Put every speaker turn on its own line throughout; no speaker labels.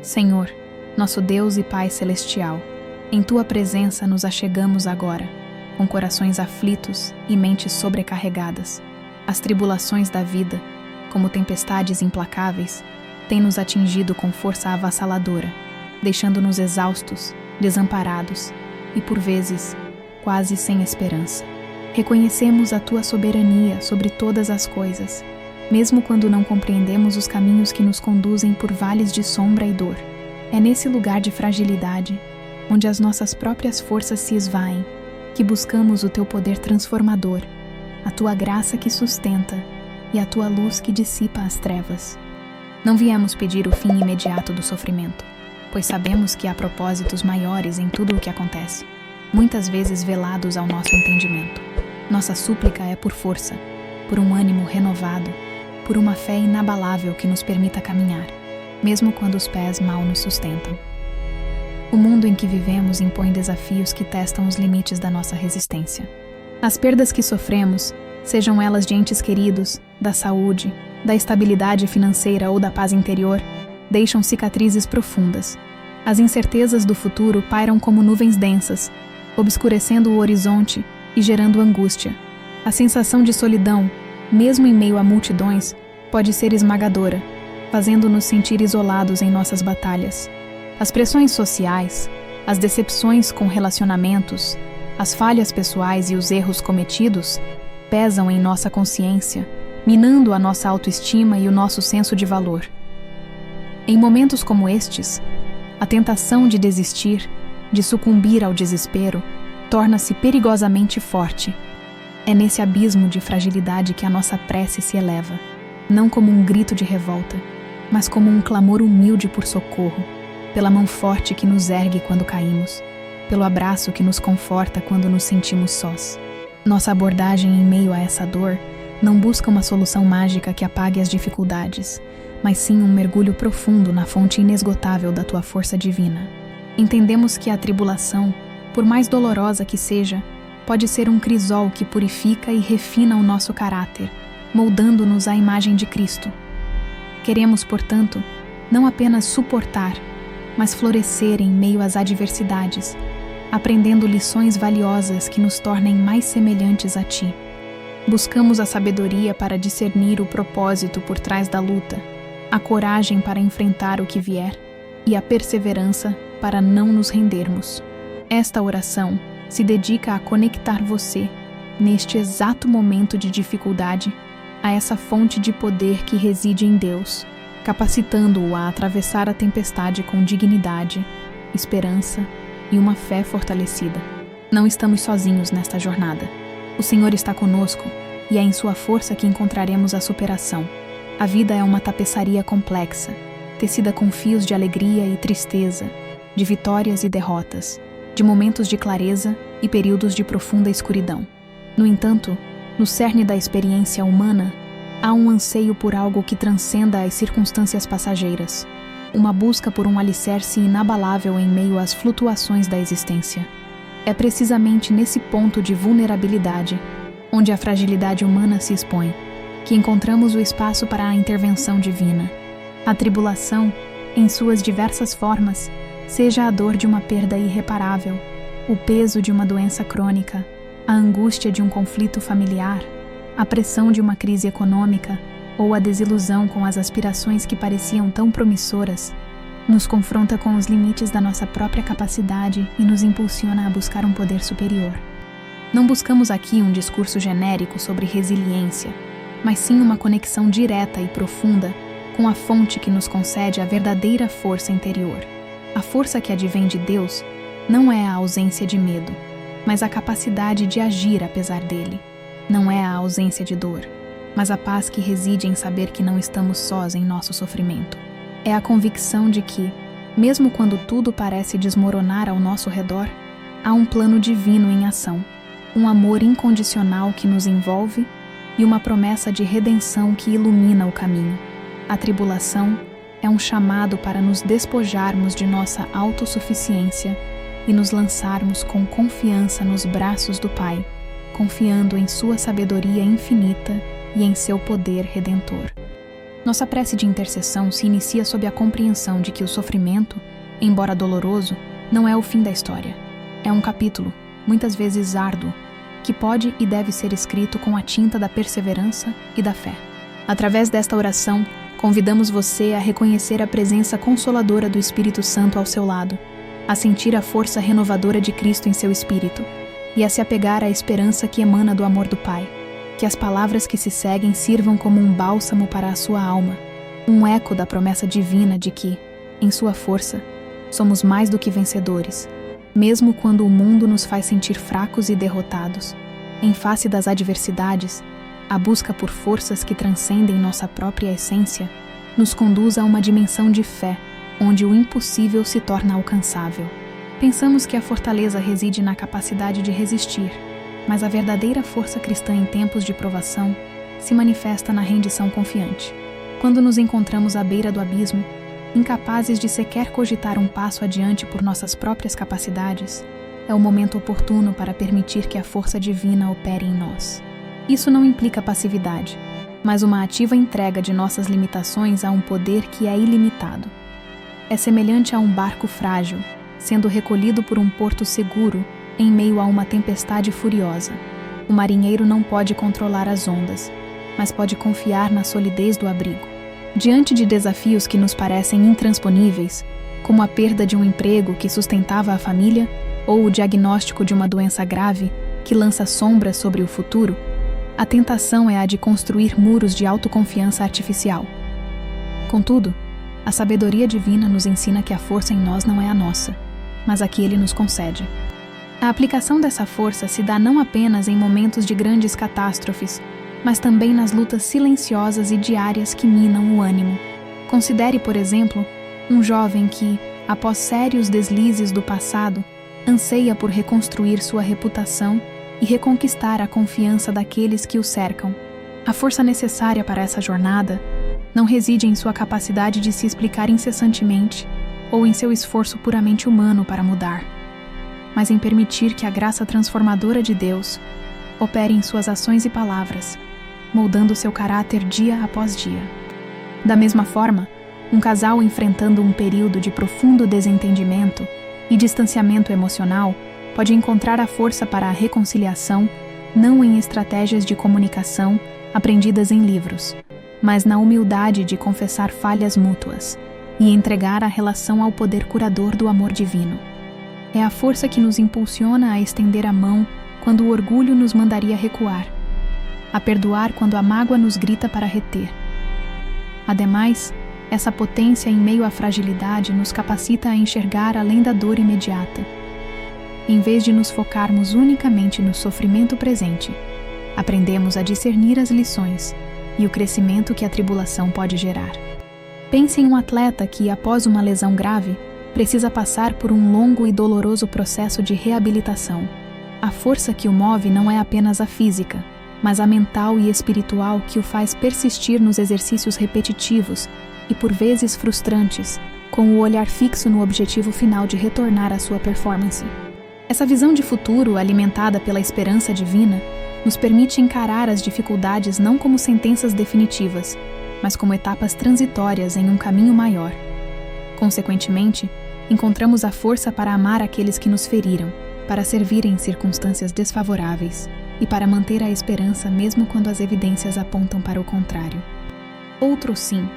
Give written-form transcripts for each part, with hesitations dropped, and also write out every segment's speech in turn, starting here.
Senhor, nosso Deus e Pai Celestial, em Tua presença nos achegamos agora, com corações aflitos e mentes sobrecarregadas. As tribulações da vida, como tempestades implacáveis, têm nos atingido com força avassaladora, deixando-nos exaustos, desamparados e, por vezes, quase sem esperança. Reconhecemos a Tua soberania sobre todas as coisas, mesmo quando não compreendemos os caminhos que nos conduzem por vales de sombra e dor. É nesse lugar de fragilidade, onde as nossas próprias forças se esvaem, que buscamos o Teu poder transformador, a Tua graça que sustenta e a Tua luz que dissipa as trevas. Não viemos pedir o fim imediato do sofrimento, pois sabemos que há propósitos maiores em tudo o que acontece, muitas vezes velados ao nosso entendimento. Nossa súplica é por força, por um ânimo renovado, por uma fé inabalável que nos permita caminhar, mesmo quando os pés mal nos sustentam. O mundo em que vivemos impõe desafios que testam os limites da nossa resistência. As perdas que sofremos, sejam elas de entes queridos, da saúde, da estabilidade financeira ou da paz interior, deixam cicatrizes profundas. As incertezas do futuro pairam como nuvens densas, obscurecendo o horizonte e gerando angústia. A sensação de solidão, mesmo em meio a multidões, pode ser esmagadora, fazendo-nos sentir isolados em nossas batalhas. As pressões sociais, as decepções com relacionamentos, as falhas pessoais e os erros cometidos pesam em nossa consciência, minando a nossa autoestima e o nosso senso de valor. Em momentos como estes, a tentação de desistir, de sucumbir ao desespero, torna-se perigosamente forte. É nesse abismo de fragilidade que a nossa prece se eleva, não como um grito de revolta, mas como um clamor humilde por socorro, pela mão forte que nos ergue quando caímos, pelo abraço que nos conforta quando nos sentimos sós. Nossa abordagem em meio a essa dor não busca uma solução mágica que apague as dificuldades, mas sim um mergulho profundo na fonte inesgotável da Tua força divina. Entendemos que a tribulação, por mais dolorosa que seja, pode ser um crisol que purifica e refina o nosso caráter, moldando-nos à imagem de Cristo. Queremos, portanto, não apenas suportar, mas florescer em meio às adversidades, aprendendo lições valiosas que nos tornem mais semelhantes a Ti. Buscamos a sabedoria para discernir o propósito por trás da luta, a coragem para enfrentar o que vier e a perseverança para não nos rendermos. Esta oração se dedica a conectar você, neste exato momento de dificuldade, a essa fonte de poder que reside em Deus, capacitando-o a atravessar a tempestade com dignidade, esperança e uma fé fortalecida. Não estamos sozinhos nesta jornada. O Senhor está conosco e é em Sua força que encontraremos a superação. A vida é uma tapeçaria complexa, tecida com fios de alegria e tristeza, de vitórias e derrotas, de momentos de clareza e períodos de profunda escuridão. No entanto, no cerne da experiência humana, há um anseio por algo que transcenda as circunstâncias passageiras, uma busca por um alicerce inabalável em meio às flutuações da existência. É precisamente nesse ponto de vulnerabilidade, onde a fragilidade humana se expõe, que encontramos o espaço para a intervenção divina. A tribulação, em suas diversas formas, seja a dor de uma perda irreparável, o peso de uma doença crônica, a angústia de um conflito familiar, a pressão de uma crise econômica ou a desilusão com as aspirações que pareciam tão promissoras, nos confronta com os limites da nossa própria capacidade e nos impulsiona a buscar um poder superior. Não buscamos aqui um discurso genérico sobre resiliência, mas sim uma conexão direta e profunda com a fonte que nos concede a verdadeira força interior. A força que advém de Deus não é a ausência de medo, mas a capacidade de agir apesar dele. Não é a ausência de dor, mas a paz que reside em saber que não estamos sós em nosso sofrimento. É a convicção de que, mesmo quando tudo parece desmoronar ao nosso redor, há um plano divino em ação, um amor incondicional que nos envolve e uma promessa de redenção que ilumina o caminho. A tribulação é um chamado para nos despojarmos de nossa autossuficiência e nos lançarmos com confiança nos braços do Pai, confiando em Sua sabedoria infinita e em seu poder redentor. Nossa prece de intercessão se inicia sob a compreensão de que o sofrimento, embora doloroso, não é o fim da história. É um capítulo, muitas vezes árduo, que pode e deve ser escrito com a tinta da perseverança e da fé. Através desta oração, convidamos você a reconhecer a presença consoladora do Espírito Santo ao seu lado, a sentir a força renovadora de Cristo em seu espírito e a se apegar à esperança que emana do amor do Pai. Que as palavras que se seguem sirvam como um bálsamo para a sua alma, um eco da promessa divina de que, em sua força, somos mais do que vencedores, mesmo quando o mundo nos faz sentir fracos e derrotados. Em face das adversidades, a busca por forças que transcendem nossa própria essência nos conduz a uma dimensão de fé, onde o impossível se torna alcançável. Pensamos que a fortaleza reside na capacidade de resistir, mas a verdadeira força cristã em tempos de provação se manifesta na rendição confiante. Quando nos encontramos à beira do abismo, incapazes de sequer cogitar um passo adiante por nossas próprias capacidades, é o momento oportuno para permitir que a força divina opere em nós. Isso não implica passividade, mas uma ativa entrega de nossas limitações a um poder que é ilimitado. É semelhante a um barco frágil, sendo recolhido por um porto seguro em meio a uma tempestade furiosa. O marinheiro não pode controlar as ondas, mas pode confiar na solidez do abrigo. Diante de desafios que nos parecem intransponíveis, como a perda de um emprego que sustentava a família ou o diagnóstico de uma doença grave que lança sombras sobre o futuro, a tentação é a de construir muros de autoconfiança artificial. Contudo, a sabedoria divina nos ensina que a força em nós não é a nossa, mas a que Ele nos concede. A aplicação dessa força se dá não apenas em momentos de grandes catástrofes, mas também nas lutas silenciosas e diárias que minam o ânimo. Considere, por exemplo, um jovem que, após sérios deslizes do passado, anseia por reconstruir sua reputação e reconquistar a confiança daqueles que o cercam. A força necessária para essa jornada não reside em sua capacidade de se explicar incessantemente ou em seu esforço puramente humano para mudar, mas em permitir que a graça transformadora de Deus opere em suas ações e palavras, moldando seu caráter dia após dia. Da mesma forma, um casal enfrentando um período de profundo desentendimento e distanciamento emocional pode encontrar a força para a reconciliação não em estratégias de comunicação aprendidas em livros, mas na humildade de confessar falhas mútuas e entregar a relação ao poder curador do amor divino. É a força que nos impulsiona a estender a mão quando o orgulho nos mandaria recuar, a perdoar quando a mágoa nos grita para reter. Ademais, essa potência em meio à fragilidade nos capacita a enxergar além da dor imediata. Em vez de nos focarmos unicamente no sofrimento presente, aprendemos a discernir as lições e o crescimento que a tribulação pode gerar. Pense em um atleta que, após uma lesão grave, precisa passar por um longo e doloroso processo de reabilitação. A força que o move não é apenas a física, mas a mental e espiritual que o faz persistir nos exercícios repetitivos e por vezes frustrantes, com o olhar fixo no objetivo final de retornar à sua performance. Essa visão de futuro, alimentada pela esperança divina, nos permite encarar as dificuldades não como sentenças definitivas, mas como etapas transitórias em um caminho maior. Consequentemente, encontramos a força para amar aqueles que nos feriram, para servir em circunstâncias desfavoráveis e para manter a esperança mesmo quando as evidências apontam para o contrário. Outro sim,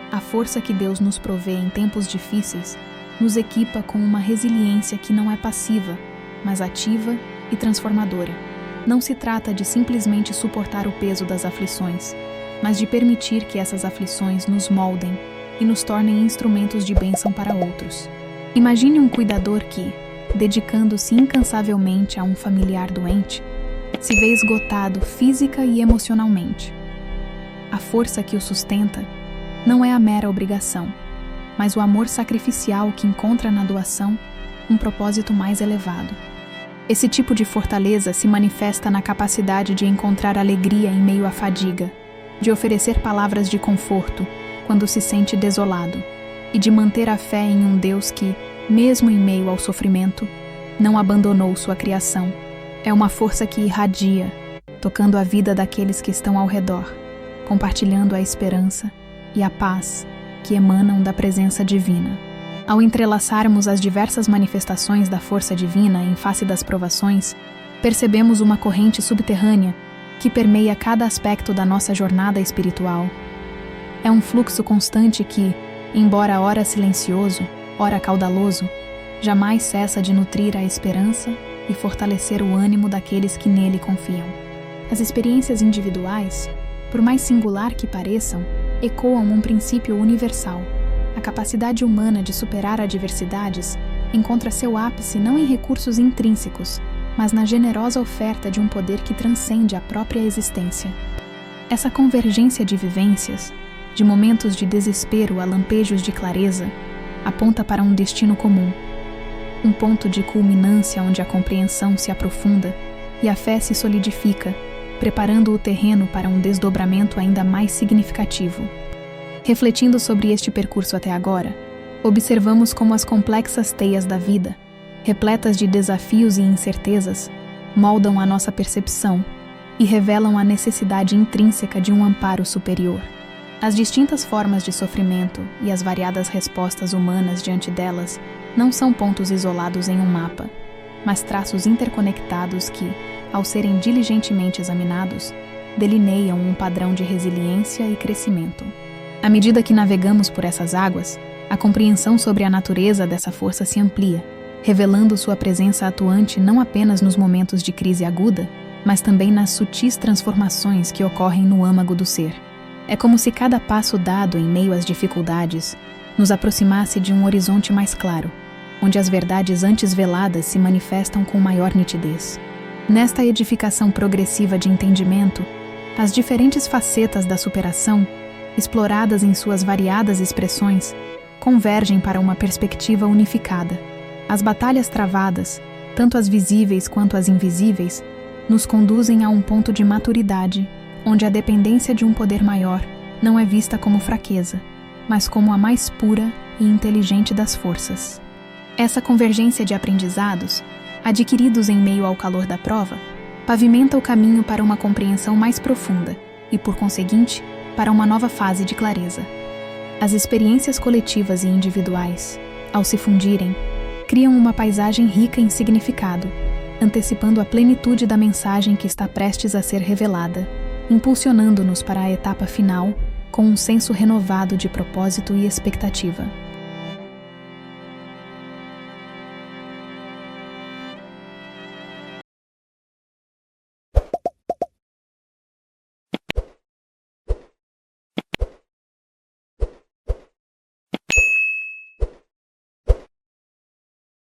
a força que Deus nos provê em tempos difíceis nos equipa com uma resiliência que não é passiva, mas ativa e transformadora. Não se trata de simplesmente suportar o peso das aflições, mas de permitir que essas aflições nos moldem e nos tornem instrumentos de bênção para outros. Imagine um cuidador que, dedicando-se incansavelmente a um familiar doente, se vê esgotado física e emocionalmente. A força que o sustenta não é a mera obrigação, mas o amor sacrificial que encontra na doação um propósito mais elevado. Esse tipo de fortaleza se manifesta na capacidade de encontrar alegria em meio à fadiga, de oferecer palavras de conforto quando se sente desolado e de manter a fé em um Deus que, mesmo em meio ao sofrimento, não abandonou sua criação. É uma força que irradia, tocando a vida daqueles que estão ao redor, compartilhando a esperança e a paz que emanam da presença divina. Ao entrelaçarmos as diversas manifestações da força divina em face das provações, percebemos uma corrente subterrânea que permeia cada aspecto da nossa jornada espiritual. É um fluxo constante que, embora ora silencioso, ora caudaloso, jamais cessa de nutrir a esperança e fortalecer o ânimo daqueles que nele confiam. As experiências individuais, por mais singular que pareçam, ecoam um princípio universal. A capacidade humana de superar adversidades encontra seu ápice não em recursos intrínsecos, mas na generosa oferta de um poder que transcende a própria existência. Essa convergência de vivências, de momentos de desespero a lampejos de clareza, aponta para um destino comum, um ponto de culminância onde a compreensão se aprofunda e a fé se solidifica, preparando o terreno para um desdobramento ainda mais significativo. Refletindo sobre este percurso até agora, observamos como as complexas teias da vida, repletas de desafios e incertezas, moldam a nossa percepção e revelam a necessidade intrínseca de um amparo superior. As distintas formas de sofrimento e as variadas respostas humanas diante delas não são pontos isolados em um mapa, mas traços interconectados que, ao serem diligentemente examinados, delineiam um padrão de resiliência e crescimento. À medida que navegamos por essas águas, a compreensão sobre a natureza dessa força se amplia, revelando sua presença atuante não apenas nos momentos de crise aguda, mas também nas sutis transformações que ocorrem no âmago do ser. É como se cada passo dado em meio às dificuldades nos aproximasse de um horizonte mais claro, onde as verdades antes veladas se manifestam com maior nitidez. Nesta edificação progressiva de entendimento, as diferentes facetas da superação, exploradas em suas variadas expressões, convergem para uma perspectiva unificada. As batalhas travadas, tanto as visíveis quanto as invisíveis, nos conduzem a um ponto de maturidade, onde a dependência de um poder maior não é vista como fraqueza, mas como a mais pura e inteligente das forças. Essa convergência de aprendizados, adquiridos em meio ao calor da prova, pavimenta o caminho para uma compreensão mais profunda e, por conseguinte, para uma nova fase de clareza. As experiências coletivas e individuais, ao se fundirem, criam uma paisagem rica em significado, antecipando a plenitude da mensagem que está prestes a ser revelada, impulsionando-nos para a etapa final com um senso renovado de propósito e expectativa.